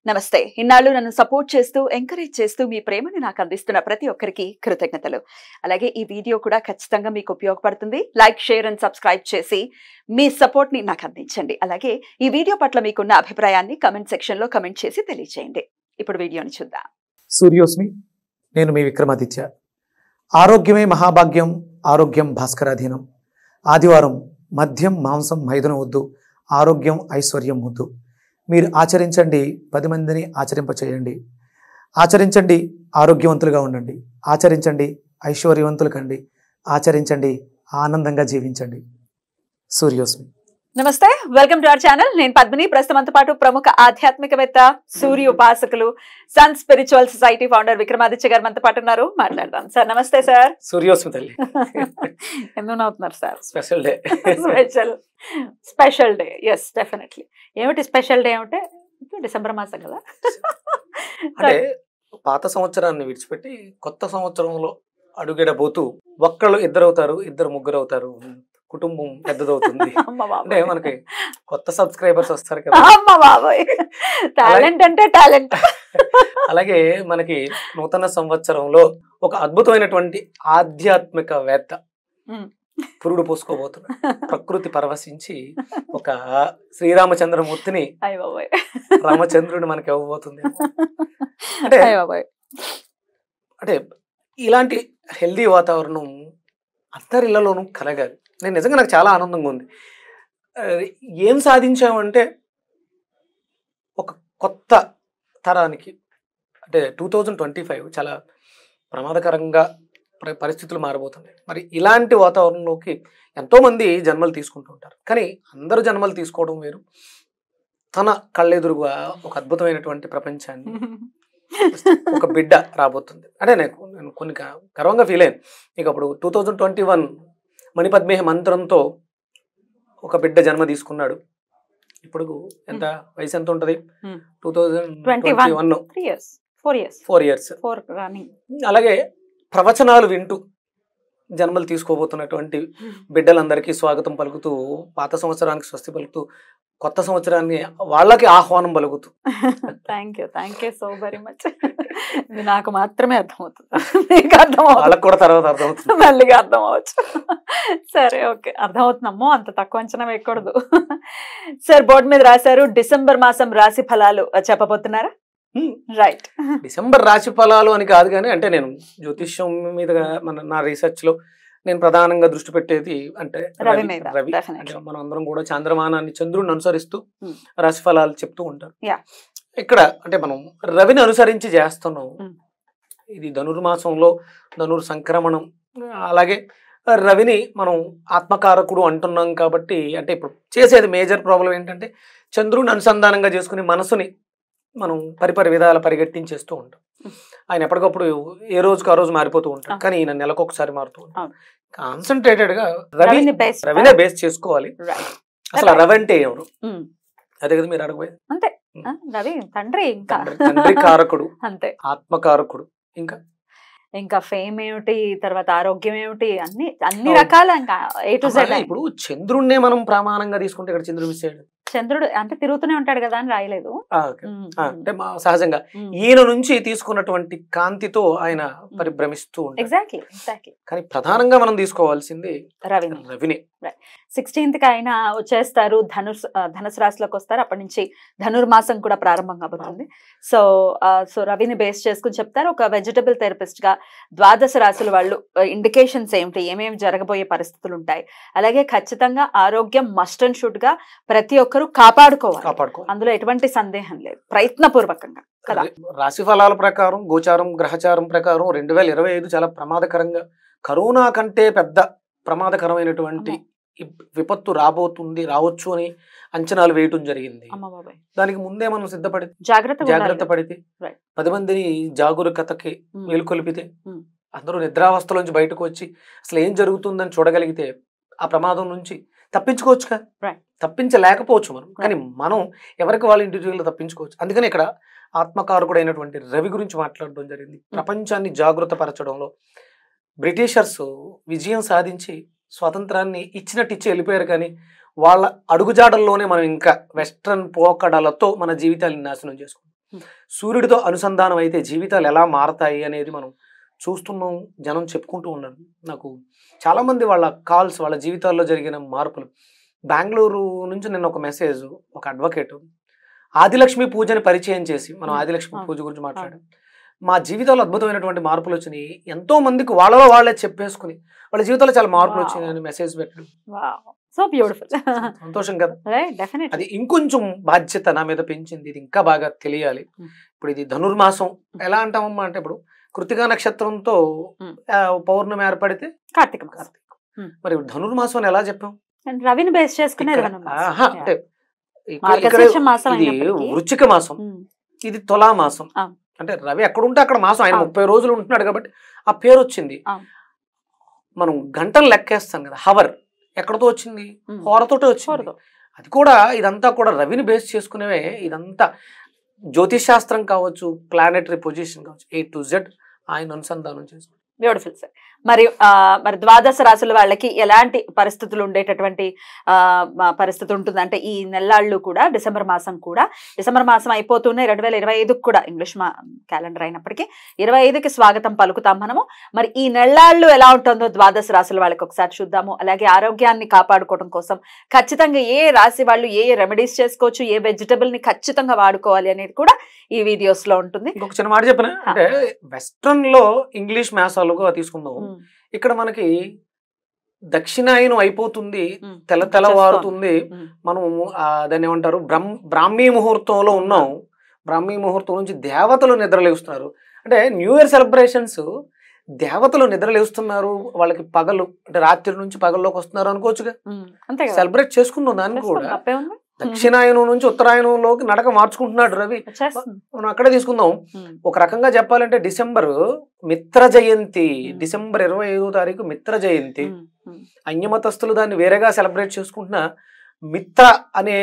నమస్తే. ఇన్నాళ్ళు నన్ను సపోర్ట్ చేస్తూ, ఎంకరేజ్ చేస్తూ మీ ప్రేమని నాకు అందిస్తున్న ప్రతి ఒక్కరికి కృతజ్ఞతలు. అలాగే ఈ వీడియో కూడా ఖచ్చితంగా మీకు ఉపయోగపడుతుంది. లైక్, షేర్ అండ్ సబ్స్క్రైబ్ చేసి మీ సపోర్ట్‌ని నాకు అందించండి. అలాగే ఈ వీడియో పట్ల మీకున్న అభిప్రాయాన్ని కామెంట్ సెక్షన్‌లో కామెంట్ చేసి తెలియజేయండి. ఇప్పుడు వీడియోని చూద్దాం. సూర్యోస్మి, నేను మీ విక్రమాదిత్య. ఆరోగ్యమే మహాభాగ్యం, ఆరోగ్యం భాస్కరాధీనం. ఆదివారం మద్యం, మాంసం, మైదనం వద్దు, ఆరోగ్యం, ఐశ్వర్యం వద్దు. మీరు ఆచరించండి, 10 మందిని ఆచరింపచేయండి. ఆచరించండి, ఆరోగ్యవంతులుగా ఉండండి. ఆచరించండి, ఐశ్వర్యవంతులు కండి. ఆచరించండి, ఆనందంగా జీవించండి. సూర్యోస్మి. నమస్తే, వెల్కమ్ టు అవర్ ఛానల్. నేను పద్మిని. ప్రస్తుతంతో పాటు ప్రముఖ ఆధ్యాత్మికవేత్త, సూర్య ఉపాసకులు, sun spiritual society founder Vikramaditya గారు మనతో పాటు ఉన్నారు. మాట్లాడదాం. సార్ నమస్తే. సార్ సూర్యోస్మి తల్లి. ఎందుకు నవ్వుతున్నారు sir? Special day. Special day. Yes, definitely. ఏమిటి స్పెషల్ డే అంటే? డిసెంబర్ మాసం కదా. అంటే పాత సంవత్సరాన్ని విడిచిపెట్టి కొత్త సంవత్సరంలో అడుగెడబోతూ ఒక్కళ్ళు ఇద్దరు ముగ్గురు అవుతారు, కుటుంబం పెద్దదవుతుంది. అంటే మనకి కొత్త సబ్స్క్రైబర్స్ వస్తారు కదా. టాలెంట్ అంటే టాలెంట్. అలాగే మనకి నూతన సంవత్సరంలో ఒక అద్భుతమైనటువంటి ఆధ్యాత్మికవేత్త పురుడు పోసుకోబోతున్నాడు. ప్రకృతి పరవశించి ఒక శ్రీరామచంద్రమూర్తిని, రామచంద్రుడు మనకి ఇవ్వబోతుంది. అంటే ఇలాంటి హెల్దీ వాతావరణం అందరి ఇళ్లలోనూ కలగాలి. నిజంగా నాకు చాలా ఆనందంగా ఉంది. ఏం సాధించామంటే ఒక కొత్త తరానికి, అంటే 2025 చాలా ప్రమాదకరంగా పరిస్థితులు మారబోతున్నాయి. మరి ఇలాంటి వాతావరణంలోకి ఎంతోమంది జన్మలు తీసుకుంటూ ఉంటారు. కానీ అందరూ జన్మలు తీసుకోవడం వేరు. తన కళ్ళెదురుగా ఒక అద్భుతమైనటువంటి ప్రపంచాన్ని ఒక బిడ్డ రాబోతుంది. అంటే నేను కొన్ని గర్వంగా ఫీల్ అయ్యాను. ఇక అప్పుడు 2021 మణిపద్మేహ మంత్రంతో ఒక బిడ్డ జన్మ తీసుకున్నాడు. ఇప్పుడు ఎంత వయసు ఎంత ఉంటుంది? 2021 4 years. అలాగే ప్రవచనాలు వింటూ జన్మలు తీసుకోబోతున్నటువంటి బిడ్డలందరికీ స్వాగతం పలుకుతూ, పాత సంవత్సరానికి స్వస్తి పలుకుతూ, కొత్త సంవత్సరాన్ని వాళ్ళకి ఆహ్వానం పలుకుతూ. Thank you so very much. ఇది నాకు మాత్రమే అర్థమవుతుంది, మీకు వాళ్ళకి కూడా తర్వాత అర్థమవుతుంది, మళ్ళీ అర్థం అవ్వచ్చు. సరే, ఓకే, అర్థమవుతున్నామో అంత తక్కువ అంచనా వేయకూడదు. సార్, బోర్డు మీద రాశారు డిసెంబర్ మాసం రాశి ఫలాలు చెప్పబోతున్నారా? రైట్. డిసెంబర్ రాశి ఫలాలు అని కాదు, కానీ అంటే నేను జ్యోతిష్యం మీద నా రీసెర్చ్ లో నేను ప్రధానంగా దృష్టి పెట్టేది అంటే రవి. అంటే మనం అందరం కూడా చాంద్రమానాన్ని, చంద్రుడిని అనుసరిస్తూ రాశి ఫలాలు చెప్తూ ఉంటారు. ఇక్కడ అంటే మనం రవిని అనుసరించి చేస్తున్నాం. ఇది ధనుర్మాసంలో ధనుర్ సంక్రమణం. అలాగే రవిని మనం ఆత్మకారకుడు అంటున్నాం కాబట్టి, అంటే ఇప్పుడు చేసేది మేజర్ ప్రాబ్లం ఏంటంటే చంద్రుడిని అనుసంధానంగా చేసుకుని మనసుని మనం పరిపరి విధాల పరిగెట్టించేస్తూ ఉంటాం. ఆయన ఎప్పటికప్పుడు ఏ రోజుకు ఆ రోజు మారిపోతూ ఉంటాం, కానీ ఈయన నెలకొకసారి మారుతూ ఉంటాం. కాన్సన్ట్రేటెడ్ గా రవినే బేస్ చేసుకోవాలి. అసలు రవి అంటే ఎవరు? అదే కదా మీరు అడగబోయేది. అంతే, రవి తండ్రి కారకుడు, అంతే, ఆత్మకారకుడు. ఇంకా ఫేమ్ ఏమిటి, తర్వాత ఆరోగ్యం ఏమిటి, అన్ని రకాల ఇంకా A to Z. ఇప్పుడు చంద్రుడినే మనం ప్రమాణంగా తీసుకుంటే ఇక్కడ చంద్రుడు మిస్ అయ్యాడు. చంద్రుడు అంటే తిరుగుతూనే ఉంటాడు కదా అని రాయలేదు. అంటే సహజంగా ఈయన నుంచి తీసుకున్నటువంటి కాంతితో ఆయన పరిభ్రమిస్తూ ఉంటాడు. ఎగ్జాక్ట్లీ. కానీ ప్రధానంగా మనం తీసుకోవాల్సింది రవిని. 16th కి ఆయన వచ్చేస్తారు, ధనుసు రాశిలోకి వస్తారు. అప్పటి నుంచి ధనుర్మాసం కూడా ప్రారంభం కాబోతుంది. సో రవిని బేస్ చేసుకుని చెప్తారు. ఒక వెజిటబుల్ థెరపిస్ట్ గా 12 రాశుల వాళ్ళు ఇండికేషన్స్ ఏమిటి, ఏమేమి జరగబోయే పరిస్థితులు ఉంటాయి, అలాగే ఖచ్చితంగా ఆరోగ్యం మస్ట్ అండ్ షుడ్ గా ప్రతి ఒక్కరు కాపాడుకోవాలి. అందులో ఎటువంటి సందేహం లేదు, ప్రయత్నపూర్వకంగా కదా. రాశి ఫలాల ప్రకారం, గోచారం గ్రహచారం ప్రకారం 2025 చాలా ప్రమాదకరంగా, కరోనా కంటే పెద్ద ప్రమాదకరమైనటువంటి విపత్తు రావచ్చు అని అంచనాలు వేయటం జరిగింది. దానికి ముందే మనం సిద్ధపడి జాగ్రత్త పడితే, 10 మందిని జాగరూకతకి మేలుకొలిపితే, అందరూ నిద్రావస్థలోంచి బయటకు వచ్చి అసలు ఏం జరుగుతుందని చూడగలిగితే ఆ ప్రమాదం నుంచి తప్పించుకోవచ్చుగా. తప్పించలేకపోవచ్చు మనం, కానీ మనం ఎవరికి వాళ్ళు ఇండివిజువల్ గా తప్పించుకోవచ్చు. అందుకని ఇక్కడ ఆత్మకారకుడైనటువంటి రవి గురించి మాట్లాడడం జరిగింది. ప్రపంచాన్ని జాగృత పరచడంలో బ్రిటిషర్స్ విజయం సాధించి స్వాతంత్రాన్ని ఇచ్చి వెళ్ళిపోయారు, కానీ వాళ్ళ అడుగుజాడల్లోనే మనం ఇంకా వెస్ట్రన్ పోకడలతో మన జీవితాన్ని నాశనం చేసుకుంటాం. సూర్యుడితో అనుసంధానం అయితే జీవితాలు ఎలా మారతాయి అనేది మనం చూస్తున్నాం, జనం చెప్పుకుంటూ ఉన్నారు. నాకు చాలామంది వాళ్ళ కాల్స్, వాళ్ళ జీవితాల్లో జరిగిన మార్పులు. బెంగళూరు నుంచి నిన్న ఒక మెసేజ్, ఒక అడ్వకేట్ ఆదిలక్ష్మి పూజని పరిచయం చేసి, మనం ఆదిలక్ష్మి పూజ గురించి మాట్లాడాం. మా జీవితాల్లో అద్భుతమైనటువంటి మార్పులు వచ్చినాయి, ఎంతో మందికి వాళ్ళలో వాళ్ళే చెప్పేసుకుని వాళ్ళ జీవితాల్లో చాలా మార్పులు వచ్చినాయి అని మెసేజ్ పెట్టడం సో బ్యూటిఫుల్, సంతోషం కదా. అది ఇంకొంచెం బాధ్యత నా మీద పెంచింది, ఇది ఇంకా బాగా తెలియాలి. ఇప్పుడు ఇది ధనుర్మాసం ఎలా అంటామమ్మా అంటే, ఇప్పుడు కృతికా నక్షత్రంతో పౌర్ణమి ఏర్పడితే కార్తీక మాసం. మరి ధనుర్మాసం అని ఎలా చెప్పాం? రవిని బేస్ చేసుకునే అంటే ఇది వృచ్చిక మాసం, ఇది తులా మాసం. అంటే రవి ఎక్కడుంటే అక్కడ మాసం, ఆయన 30 రోజులు ఉంటున్నాడు కాబట్టి ఆ పేరు వచ్చింది. మనం గంటలు లెక్కేస్తాం కదా, హవర్ ఎక్కడతో వచ్చింది? హోరతోటే వచ్చింది. అది కూడా ఇదంతా కూడా రవిని బేస్ చేసుకునేవే. ఇదంతా జ్యోతిష్ శాస్త్రం కావచ్చు, ప్లానెటరీ పొజిషన్ కావచ్చు, A to Z ఆయన అనుసంధానం చేసుకుంటాం. Beautiful sir. మరి ద్వాదశ రాశుల వాళ్ళకి ఎలాంటి పరిస్థితులు ఉండేటటువంటి పరిస్థితి ఉంటుంది అంటే, ఈ నెల్లాళ్ళు కూడా డిసెంబర్ మాసం అయిపోతున్నాయి. 2025 కూడా ఇంగ్లీష్ క్యాలెండర్ అయినప్పటికీ 25కి స్వాగతం పలుకుతాం మనము. మరి ఈ నెల్లాళ్ళు ఎలా ఉంటుందో ద్వాదశ రాశుల వాళ్ళకి ఒకసారి చూద్దాము. అలాగే ఆరోగ్యాన్ని కాపాడుకోవడం కోసం ఖచ్చితంగా ఏ రాశి వాళ్ళు ఏ రెమెడీస్ చేసుకోవచ్చు, ఏ వెజిటబుల్ ని ఖచ్చితంగా వాడుకోవాలి అనేది కూడా ఈ వీడియోస్ లో ఉంటుంది. ఇంకొక చిన్న మాట చెప్పిన అంటే, వెస్ట్రన్ లో ఇంగ్లీష్ మాసాలుగా తీసుకుందాం, ఇక్కడ మనకి దక్షిణాయనం అయిపోతుంది, తెల్లవారుతుంది, మనం దాన్ని ఏమంటారు బ్రాహ్మీ ముహూర్తంలో ఉన్నాం. బ్రాహ్మీ ముహూర్తం నుంచి దేవతలు నిద్రలేస్తున్నారు. అంటే న్యూ ఇయర్ సెలబ్రేషన్స్ దేవతలు నిద్రలేస్తున్నారు, వాళ్ళకి పగలు అంటే రాత్రి నుంచి పగల్లోకి వస్తున్నారు అనుకోవచ్చుగా. సెలబ్రేట్ చేసుకుందాం దాన్ని కూడా. దక్షిణాయనం నుంచి ఉత్తరాయణంలోకి నడక మార్చుకుంటున్నాడు రవి. మనం అక్కడే తీసుకుందాం. ఒక రకంగా చెప్పాలంటే డిసెంబర్ మిత్ర జయంతి, డిసెంబర్ 25వ తారీఖు మిత్ర జయంతి. అన్యమతస్థులు దాన్ని వేరేగా సెలబ్రేట్ చేసుకుంటున్నా మిత్ర అనే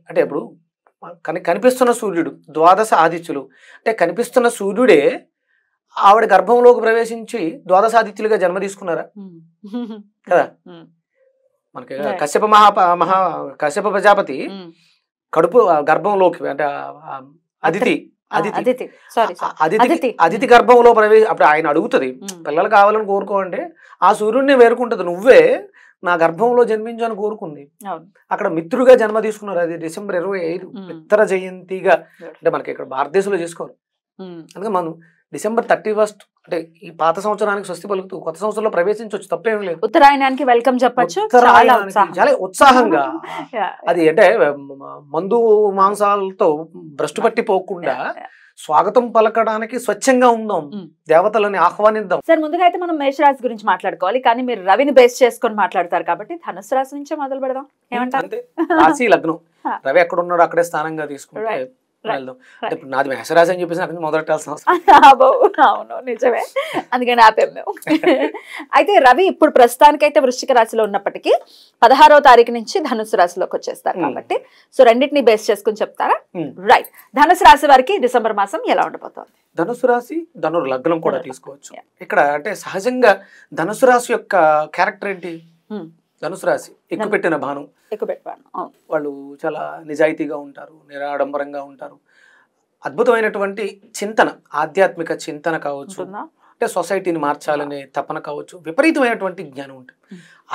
అంటే, ఇప్పుడు కనిపిస్తున్న సూర్యుడు ద్వాదశ ఆదిత్యులు అంటే కనిపిస్తున్న సూర్యుడే ఆవిడ గర్భంలోకి ప్రవేశించి ద్వాదశాదిత్యులుగా జన్మ తీసుకున్నారా కదా. మనకి కశ్యప ప్రజాపతి కడుపు గర్భంలోకి అంటే అదితి గర్భంలో అప్పుడు ఆయన అడుగుతుంది, పిల్లలు కావాలని కోరుకోండి, ఆ సూర్యుడిని వేరుకుంటది, నువ్వే నా గర్భంలో జన్మించని కోరుకుంది. అక్కడ మిత్రుడిగా జన్మ తీసుకున్నారు. అది డిసెంబర్ 25 మిత్ర జయంతిగా అంటే మనకి ఇక్కడ భారతదేశంలో చేసుకోరు. అందుకే మనం డిసెంబర్ 31 అంటే ఈ పాత సంవత్సరానికి స్వస్తి పలుకుతూ కొత్త సంవత్సరంలో ప్రవేశించవచ్చు, తప్పేం లేదు. ఉత్తరాయణానికి వెల్కమ్ చెప్పొచ్చు, చాలా ఉత్సాహంగా. అది అంటే మందు మాంసాలతో భ్రష్టు పట్టిపోకుండా స్వాగతం పలకడానికి స్వచ్ఛంగా ఉందాం, దేవతలని ఆహ్వానిద్దాం. సార్ ముందుగా అయితే మనం మేషరాశి గురించి మాట్లాడుకోవాలి, కానీ మీరు రవిని బేస్ చేసుకొని మాట్లాడతారు కాబట్టి ధనుసు రాశి నుంచే మొదలు పెడదాం. ఏమంటారు? రాశి లగ్నం, రవి ఎక్కడ ఉన్నాడో అక్కడే స్థానంగా తీసుకుంటే వెళ్దాం. ఇప్పుడు నాది మేషరాశి అని చెప్పేసి అక్కడ మొదలెట్టాల్సిన అవసరం. అవును, నిజమే, అందుకని ఆపాం మేము. అయితే రవి ఇప్పుడు ప్రస్తుతానికైతే వృశ్చిక రాశిలో ఉన్నప్పటికీ 16వ తారీఖు నుంచి ధనుసు రాశిలోకి వచ్చేస్తారు కాబట్టి సో రెండింటిని బేస్ చేసుకుని చెప్తారా? రైట్. ధనుసు రాశి వారికి డిసెంబర్ మాసం ఎలా ఉండబోతోంది? ధనుసు రాశి ధనుర్ లగ్నం కూడా తీసుకోవచ్చు. ఇక్కడ అంటే సహజంగా ధనుసు రాశి యొక్క క్యారెక్టర్ ఏంటి? ధనుసు రాశి ఎక్కుపెట్టిన బాణం. వాళ్ళు చాలా నిజాయితీగా ఉంటారు, నిరాడంబరంగా ఉంటారు. అద్భుతమైనటువంటి చింతన, ఆధ్యాత్మిక చింతన కావచ్చు, అంటే సొసైటీని మార్చాలనే తపన కావచ్చు, విపరీతమైనటువంటి జ్ఞానం ఉంటుంది.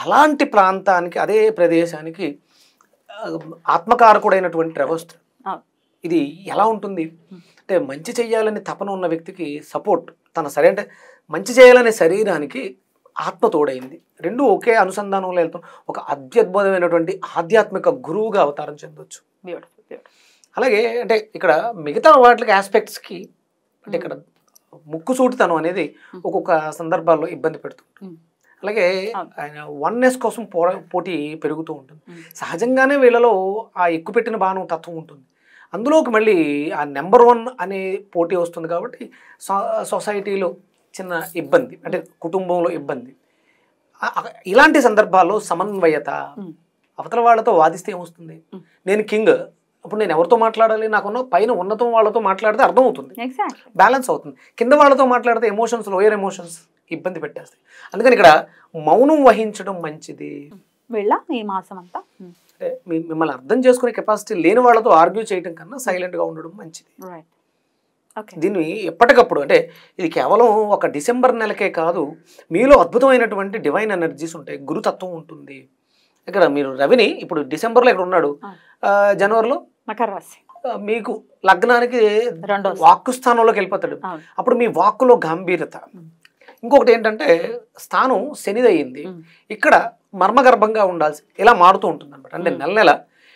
అలాంటి ప్రాంతానికి, అదే ప్రదేశానికి ఆత్మకారకుడైనటువంటి వ్యవస్థ ఇది ఎలా ఉంటుంది అంటే, మంచి చేయాలని తపన ఉన్న వ్యక్తికి సపోర్ట్, తన అంటే మంచి చేయాలనే శరీరానికి ఆత్మ తోడైంది. రెండు ఒకే అనుసంధానంలో వెళ్తాం. ఒక అత్యద్భుతమైనటువంటి ఆధ్యాత్మిక గురువుగా అవతారం చెందొచ్చు. అలాగే అంటే ఇక్కడ మిగతా వాటికి ఆస్పెక్ట్స్కి అంటే ఇక్కడ ముక్కుసూటితనం అనేది ఒక్కొక్క సందర్భాల్లో ఇబ్బంది పెడుతుంది. అలాగే ఆయన వన్నెస్ కోసం పోటీ పెరుగుతూ ఉంటుంది. సహజంగానే వీళ్ళలో ఆ ఎక్కుపెట్టిన బాణం తత్వం ఉంటుంది. అందులోకి మళ్ళీ ఆ నెంబర్ 1 అనే పోటీ వస్తుంది కాబట్టి సొసైటీలో చిన్న ఇబ్బంది, అంటే కుటుంబంలో ఇబ్బంది. ఇలాంటి సందర్భాల్లో సమన్వయత, అవతల వాళ్ళతో వాదిస్తే ఏమొస్తుంది, నేను కింగ్, అప్పుడు నేను ఎవరితో మాట్లాడాలి, నాకున్న పైన ఉన్నతం వాళ్ళతో మాట్లాడితే అర్థం అవుతుంది, బ్యాలెన్స్ అవుతుంది. కింద వాళ్ళతో మాట్లాడితే ఎమోషన్స్, లోయర్ ఎమోషన్స్ ఇబ్బంది పెట్టేస్తాయి. అందుకని ఇక్కడ మౌనం వహించడం మంచిది. ఈ మాసం అంతా అంటే మిమ్మల్ని అర్థం చేసుకునే కెపాసిటీ లేని వాళ్ళతో ఆర్గ్యూ చేయడం కన్నా సైలెంట్గా ఉండడం మంచిది. దీన్ని ఎప్పటికప్పుడు అంటే ఇది కేవలం ఒక డిసెంబర్ నెలకే కాదు, మీలో అద్భుతమైనటువంటి డివైన్ ఎనర్జీస్ ఉంటాయి, గురుతత్వం ఉంటుంది. ఇక్కడ మీరు రవిని ఇప్పుడు డిసెంబర్లో ఇక్కడ ఉన్నాడు, జనవరిలో మకర రాశి మీకు లగ్నానికి వాక్కు స్థానంలోకి వెళ్ళిపోతాడు. అప్పుడు మీ వాక్కులో గాంభీర్యత. ఇంకొకటి ఏంటంటే స్థానం శనిదయ్యింది, ఇక్కడ మర్మగర్భంగా ఉండాల్సి ఇలా మారుతూ ఉంటుంది అనమాట. అంటే నెల నెల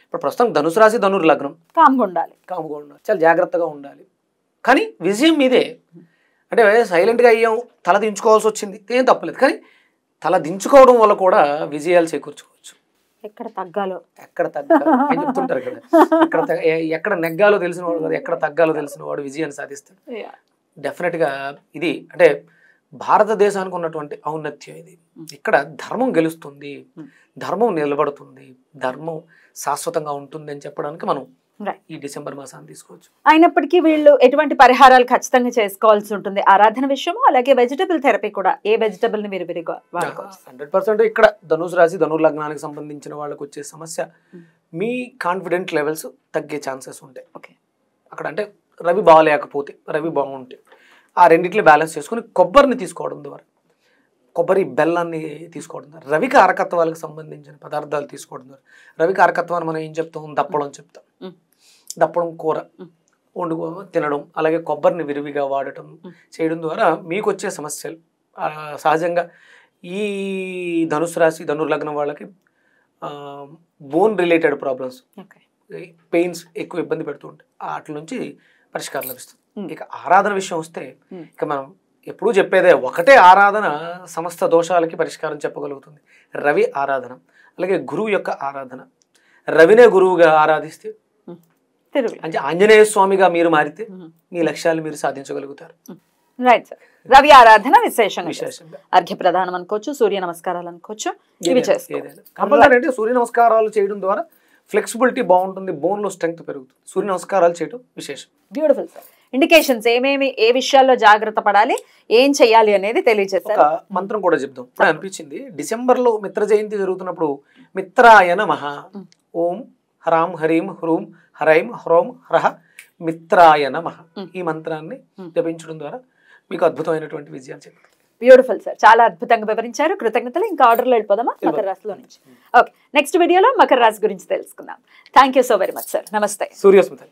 ఇప్పుడు ప్రస్తుతం ధనుసు రాశి ధనుర్ లగ్నం, కామ్గా ఉండాలి, చాలా జాగ్రత్తగా ఉండాలి. కానీ విజయం మీదే. అంటే సైలెంట్గా అయ్యాం, తల దించుకోవాల్సి వచ్చింది, ఏం తప్పలేదు. కానీ తల దించుకోవడం వల్ల కూడా విజయాలు చేకూర్చుకోవచ్చు. ఎక్కడ తగ్గాలో చెప్తుంటారు కదా, ఎక్కడ నెగ్గాలో తెలిసిన వాడు కదా, ఎక్కడ తగ్గాలో తెలిసిన వాడు విజయాన్ని సాధిస్తాడు. డెఫినెట్గా ఇది అంటే భారతదేశానికి ఉన్నటువంటి ఔన్నత్యం ఇది. ఇక్కడ ధర్మం గెలుస్తుంది, ధర్మం నిలబడుతుంది, ధర్మం శాశ్వతంగా ఉంటుంది అని చెప్పడానికి మనం ఈ డిసెంబర్ మాసాన్ని తీసుకోవచ్చు. అయినప్పటికీ వీళ్ళు ఎటువంటి పరిహారాలు ఖచ్చితంగా చేసుకోవాల్సి ఉంటుంది ఆరాధన విషయము, అలాగే వెజిటబుల్ థెరపీ కూడా. ఏ వెజిటబుల్ ని మీరు 100% ఇక్కడ ధనుసు రాశి ధనుర్ లగ్నానికి సంబంధించిన వాళ్ళకి వచ్చే సమస్య మీ కాన్ఫిడెంట్ లెవెల్స్ తగ్గే ఛాన్సెస్ ఉంటాయి. అక్కడ అంటే రవి బాగలేకపోతే, రవి బాగుంటే ఆ రెండిట్లో బ్యాలెన్స్ చేసుకుని కొబ్బరిని తీసుకోవడం ద్వారా, కొబ్బరి బెల్లాన్ని తీసుకోవడం ద్వారా, రవి కారకత్వాలకు సంబంధించిన పదార్థాలు తీసుకోవడం ద్వారా. రవి కారకత్వాన్ని మనం ఏం చెప్తాం, దప్పడం చెప్తాం. దప్పడం కూర వండుకో తినడం, అలాగే కొబ్బరిని విరివిగా వాడటం చేయడం ద్వారా మీకు వచ్చే సమస్యలు సహజంగా ఈ ధనుసు రాశి ధనుర్లగ్నం వాళ్ళకి బోన్ రిలేటెడ్ ప్రాబ్లమ్స్, పెయిన్స్ ఎక్కువ ఇబ్బంది పెడుతూ ఉంటాయి, వాటి నుంచి పరిష్కారం లభిస్తుంది. ఇక ఆరాధన విషయం వస్తే ఇక మనం ఎప్పుడూ చెప్పేదే ఒకటే ఆరాధన సమస్త దోషాలకి పరిష్కారం చెప్పగలుగుతుంది. రవి ఆరాధన, అలాగే గురువు యొక్క ఆరాధన. రవినే గురువుగా ఆరాధిస్తే అంటే ఆంజనేయ స్వామిగా మీరు మారితే మీ లక్ష్యాలు మీరు సాధించగలుగుతారు. Right sir. రవి ఆరాధన విశేషంగా అర్ఘ్య ప్రదానం అనుకోవచ్చు, సూర్య నమస్కారాలు అనుకోవచ్చు. కంపల్సరీ అంటే సూర్య నమస్కారాలు చేయడం ద్వారా ఫ్లెక్సిబిలిటీ బాగుంటుంది, బోన్ లో స్ట్రెంగ్త్ పెరుగుతుంది. సూర్య నమస్కారాలు చేయడం విశేషం. Beautiful sir. ఇండికేషన్స్ ఏమేమి, ఏ విషయాల్లో జాగ్రత్త పడాలి, ఏం చెయ్యాలి అనేది తెలియజేస్తారు. ఒక మంత్రం కూడా చెప్దాం. ఇప్పుడు అనిపించింది డిసెంబర్ లో మిత్ర జయంతి జరుగుతున్నప్పుడు మిత్రాయ నమః, ఓం హ్రాం హరీం హ్రూం హరైం హ్రోం హ్రహ మిత్రాయ నమః ఈ మంత్రాన్ని జపించడం ద్వారా మీకు అద్భుతమైనటువంటి విజయాలు చెప్తారు. బ్యూటిఫుల్ సార్, చాలా అద్భుతంగా వివరించారు. కృతజ్ఞతలు. ఇంకా ఆర్డర్లో వెళ్ళిపోదామా మకర రాశిలో నుంచి? ఓకే, నెక్స్ట్ వీడియోలో మకర రాశి గురించి తెలుసుకుందాం. Thank you so very much sir. నమస్తే. సూర్యస్మిత.